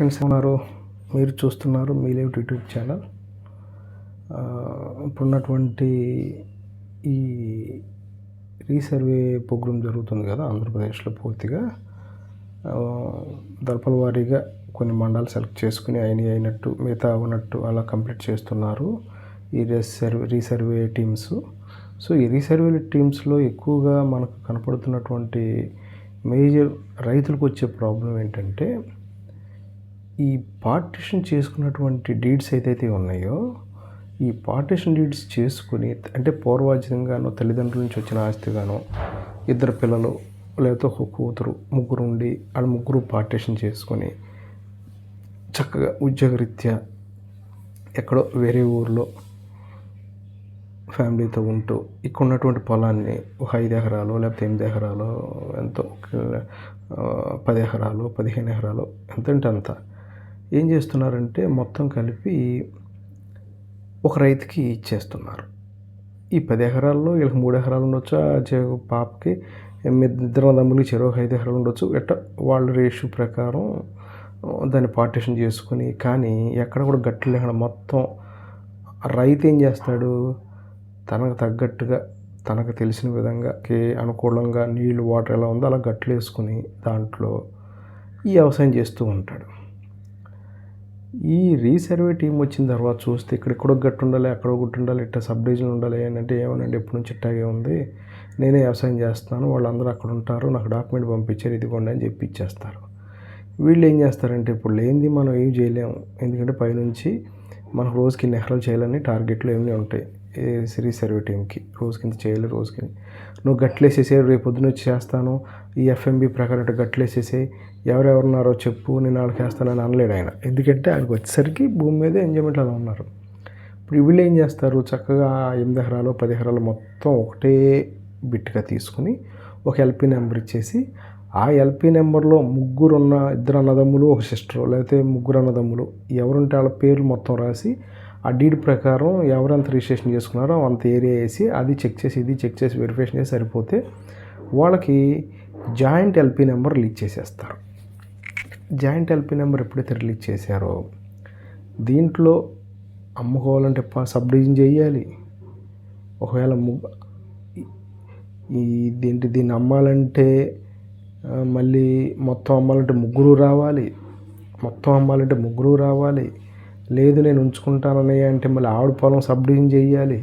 Friends ఉన్నారు, మీరు చూస్తున్నారు మీలేవ్ యూట్యూబ్ ఛానల్. ఇప్పుడున్నటువంటి ఈ రీసర్వే ప్రోగ్రామ్ జరుగుతుంది కదా ఆంధ్రప్రదేశ్లో. పూర్తిగా దళపల వారీగా కొన్ని మండలాలు సెలెక్ట్ చేసుకుని అయినట్టు మిగతా ఉన్నట్టు అలా కంప్లీట్ చేస్తున్నారు ఈ రీసర్వే టీమ్స్. సో ఈ రీసర్వే టీమ్స్లో ఎక్కువగా మనకు కనపడుతున్నటువంటి మేజర్ రైతులకు వచ్చే ప్రాబ్లం ఏంటంటే, ఈ పార్టిషన్ చేసుకున్నటువంటి డీడ్స్ ఏదైతే ఉన్నాయో, ఈ పార్టిషన్ డీడ్స్ చేసుకుని అంటే పూర్వార్జితంగానో తల్లిదండ్రుల నుంచి వచ్చిన ఆస్తిగానో, ఇద్దరు పిల్లలు లేకపోతే ఒక కూతురు ముగ్గురు ఉండి వాళ్ళ ముగ్గురు పార్టిషన్ చేసుకొని చక్కగా ఉద్యోగరీత్యా ఎక్కడో వేరే ఊర్లో ఫ్యామిలీతో ఉంటూ ఇక్కడ ఉన్నటువంటి పొలాన్ని ఒక 5 ఎకరాలు లేకపోతే 8 ఎకరాలు ఎంతో 10 ఎకరాలు 15 ఎకరాలు ఎంతంటే అంత ఏం చేస్తున్నారంటే మొత్తం కలిపి ఒక రైతుకి ఇచ్చేస్తున్నారు. ఈ 10 ఎకరాల్లో వీళ్ళకి 3 ఎకరాలు ఉండొచ్చు, పాపకి ఇద్దరు తమ్ములకి చెరో 5 ఎకరాలు ఉండొచ్చు. ఎట్ట వాళ్ళ రేషియో ప్రకారం దాన్ని పార్టిషన్ చేసుకుని, కానీ ఎక్కడ కూడా గట్లు లేకుండా మొత్తం రైతు ఏం చేస్తాడు, తనకు తగ్గట్టుగా తనకు తెలిసిన విధంగా అనుకూలంగా నీళ్ళు వాటర్ ఎలా ఉందో అలా గట్లు వేసుకుని దాంట్లో ఈ వ్యవసాయం చేస్తూ ఉంటాడు. ఈ రీసర్వే టీం వచ్చిన తర్వాత చూస్తే ఇక్కడెక్కడో గట్టు ఉండాలి, అక్కడో గుట్టు ఉండాలి, ఇట్లా సబ్ డివిజన్ ఉండాలి అంటే ఏమనండి ఎప్పటి నుంచి ఇట్టాగే ఉంది, నేనే వ్యవసాయం చేస్తాను, వాళ్ళందరూ అక్కడ ఉంటారు, నాకు డాక్యుమెంట్ పంపించారు ఇదిగోండి అని చెప్పి ఇచ్చేస్తారు. వీళ్ళు ఏం చేస్తారంటే ఇప్పుడు లేనిది మనం ఏం చేయలేము, ఎందుకంటే పైనుంచి మనకు రోజుకి ఇన్ని ఎకరాలు చేయాలని టార్గెట్లు ఏమీ ఉంటాయి రీసర్వే టీంకి. రోజుకి ఇంత చేయాలి, రోజుకి నువ్వు గట్లేసేసే రేపు పొద్దున వచ్చి చేస్తాను, ఈ ఎఫ్ఎంబి ప్రకారం గట్లేసేసే ఎవరెవరున్నారో చెప్పు నేను వాళ్ళకి వేస్తానని అనలేడు ఆయన. ఎందుకంటే ఆయనకు వచ్చేసరికి భూమి మీద ఎంజాయ్మెంట్ అలా ఉన్నారు. ఇప్పుడు వీళ్ళు ఏం చేస్తారు, చక్కగా 8 ఎకరాలు 10 ఎకరాలు మొత్తం ఒకటే బిట్గా తీసుకుని ఒక ఎల్పి నెంబర్ ఇచ్చేసి, ఆ ఎల్పి నెంబర్లో ఇద్దరు అన్నదమ్ములు ఒక సిస్టరు లేకపోతే ముగ్గురు అన్నదమ్ములు ఎవరుంటే వాళ్ళ పేర్లు మొత్తం రాసి ఆ డీడ్ ప్రకారం ఎవరంత రిజిస్ట్రేషన్ చేసుకున్నారో అంత ఏరియా వేసి అది చెక్ చేసి ఇది చెక్ చేసి వెరిఫికేషన్ చేసి సరిపోతే వాళ్ళకి జాయింట్ ఎల్పి నెంబర్ రిలీజ్ చేసేస్తారు. జాయింట్ ఎల్పి నెంబర్ ఎప్పుడైతే రిలీజ్ చేశారో దీంట్లో అమ్ముకోవాలంటే సబ్ డివిజన్ చేయాలి. ఒకవేళ దీన్ని అమ్మాలంటే మళ్ళీ మొత్తం అమ్మాలంటే ముగ్గురు రావాలి. లేదు నేను ఉంచుకుంటానని అంటే మళ్ళీ ఆవిడ పొలం సబ్ డివిజన్ చేయాలి.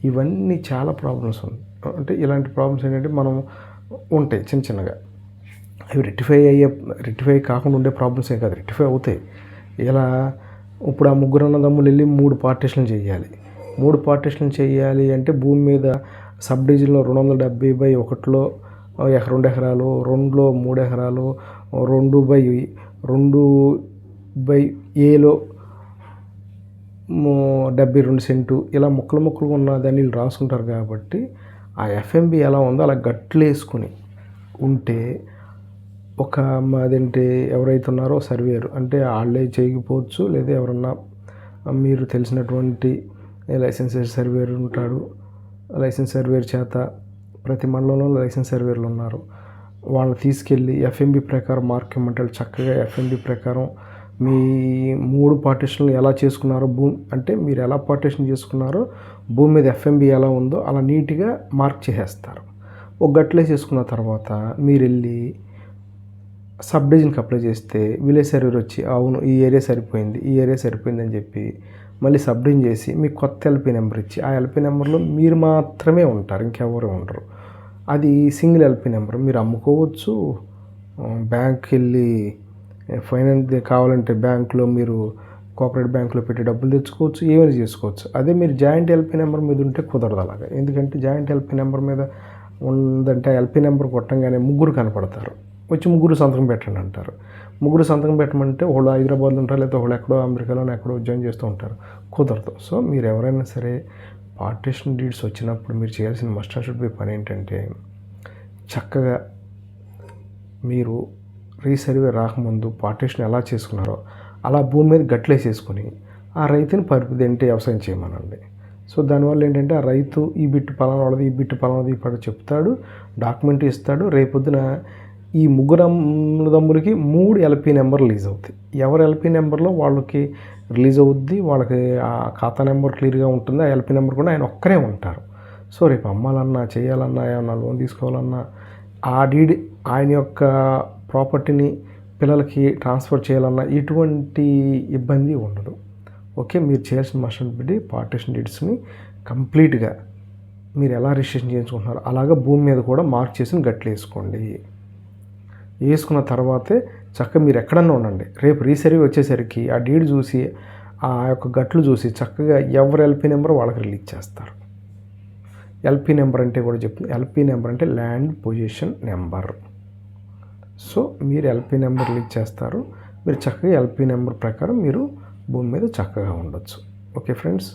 ఇవన్నీ చాలా ప్రాబ్లమ్స్ ఉన్నాయి. అంటే ఇలాంటి ప్రాబ్లమ్స్ ఏంటంటే మనం ఉంటాయి చిన్నగా. అవి రెక్టిఫై కాకుండా ఉండే ప్రాబ్లమ్స్ కాదు, రెక్టిఫై అవుతాయి. ఇలా ఇప్పుడు ఆ ముగ్గురు అన్నదమ్ములు వెళ్ళి 3 పార్టిషన్లు చేయాలి. 3 పార్టిషన్లు చేయాలి అంటే భూమి మీద సబ్ డివిజన్లో 270/1లో 2 ఎకరాలు, 2లో 3 ఎకరాలు, 2/2/Aలో 72 సెంటు ఇలా ముక్కలు ఉన్న దాన్ని వీళ్ళు రాసుకుంటారు. కాబట్టి ఆ ఎఫ్ఎంబి ఎలా ఉందో అలా గట్లు వేసుకుని ఉంటే అదేంటి ఎవరైతే ఉన్నారో సర్వేయర్ అంటే వాళ్ళే చేయకపోవచ్చు, లేదా ఎవరన్నా మీరు తెలిసినటువంటి లైసెన్స్ సర్వేయర్ ఉంటాడు. లైసెన్స్ సర్వేయర్ చేత ప్రతి మండలంలో లైసెన్స్ సర్వేయర్లు ఉన్నారు. వాళ్ళని తీసుకెళ్ళి ఎఫ్ఎంబి ప్రకారం మార్క్ ఇమ్మంటాడు. చక్కగా ఎఫ్ఎంబి ప్రకారం మీ 3 పార్టిషన్లు ఎలా చేసుకున్నారో అంటే మీరు ఎలా పార్టిషన్ చేసుకున్నారో భూమి మీద ఎఫ్ఎంబి ఎలా ఉందో అలా నీట్గా మార్క్ చేసేస్తారు. ఒక గట్లే చేసుకున్న తర్వాత మీరు వెళ్ళి సబ్ డివిజన్కి అప్లై చేస్తే విలేజ్ సర్వేర్ వచ్చి అవును ఈ ఏరియా సరిపోయింది అని చెప్పి మళ్ళీ సబ్ డివిజన్ చేసి మీకు కొత్త ఎల్పి నెంబర్ ఇచ్చి ఆ ఎల్పి నెంబర్లో మీరు మాత్రమే ఉంటారు, ఇంకెవరు ఉండరు. అది సింగిల్ ఎల్పి నెంబర్. మీరు అమ్ముకోవచ్చు, బ్యాంక్కి వెళ్ళి ఫైనాన్స్ కావాలంటే బ్యాంకులో మీరు కోఆపరేటివ్ బ్యాంకులో పెట్టి డబ్బులు తెచ్చుకోవచ్చు, ఏమైనా చేసుకోవచ్చు. అదే మీరు జాయింట్ ఎల్పి నెంబర్ మీద ఉంటే కుదరదు అలాగా. ఎందుకంటే జాయింట్ ఎల్పి నెంబర్ మీద ఉందంటే ఎల్పి నెంబర్ కొట్టంగానే ముగ్గురు కనపడతారు, వచ్చి ముగ్గురు సంతకం పెట్టండి అంటారు. ముగ్గురు సంతకం పెట్టమంటే వాళ్ళు హైదరాబాద్లో ఉంటారు, లేకపోతే వాళ్ళు ఎక్కడో అమెరికాలోనే ఎక్కడో ఉద్యోగం చేస్తూ ఉంటారు, కుదరదు. సో మీరు ఎవరైనా సరే పార్టిషన్ డీడ్స్ వచ్చినప్పుడు మీరు చేయాల్సిన మస్ట్ అండ్ షుడ్ బి పని ఏంటంటే, చక్కగా మీరు రీసర్వే రాకముందు పార్టిషన్ ఎలా చేసుకున్నారో అలా భూమి మీద గట్లేసేసుకుని ఆ రైతుని వ్యవసాయం చేయమనండి. సో దానివల్ల ఏంటంటే ఆ రైతు ఈ బిట్టు పలానా వాళ్ళది, ఈ బిట్టు పలానాది ఇప్పుడు చెప్తాడు, డాక్యుమెంట్ ఇస్తాడు. రేపొద్దున ఈ ముగ్గురు అన్నదమ్ములకి 3 ఎల్పీ నెంబర్ రిలీజ్ అవుతాయి. ఎవరి ఎల్పీ నెంబర్లో వాళ్ళకి రిలీజ్ అవుద్ది, వాళ్ళకి ఆ ఖాతా నెంబర్ క్లియర్గా ఉంటుంది. ఆ ఎల్పీ నెంబర్ కూడా ఆయన ఒక్కరే ఉంటారు. సో రేపు అమ్మాలన్నా, చేయాలన్నా, ఏమన్నా లోన్ తీసుకోవాలన్నా ఆ డీడ్ ఆయన యొక్క ప్రాపర్టీని పిల్లలకి ట్రాన్స్ఫర్ చేయాలన్నా ఎటువంటి ఇబ్బంది ఉండదు. ఓకే, మీరు చేయాల్సిన మస్ట్ బి పార్టీషన్ డీడ్స్ని కంప్లీట్గా మీరు ఎలా రిజిస్ట్రేషన్ చేయించుకుంటున్నారో అలాగా భూమి మీద కూడా మార్క్ చేసి గట్లు వేసుకోండి. వేసుకున్న తర్వాతే చక్కగా మీరు ఎక్కడన్నా ఉండండి. రేపు రీసర్వే వచ్చేసరికి ఆ డీడ్ చూసి ఆ యొక్క గట్లు చూసి చక్కగా ఎవరు ఎల్పీ నెంబర్ వాళ్ళకి రిలీజ్ చేస్తారు. ఎల్పీ నెంబర్ అంటే కూడా చెప్తుంది. ఎల్పీ నెంబర్ అంటే ల్యాండ్ పొజిషన్ నెంబర్. సో మీరు ఎల్పీ నెంబర్ రిలీజ్ చేస్తారు. మీరు చక్కగా ఎల్పీ నెంబర్ ప్రకారం మీరు భూమి మీద చక్కగా ఉండొచ్చు. Okay friends.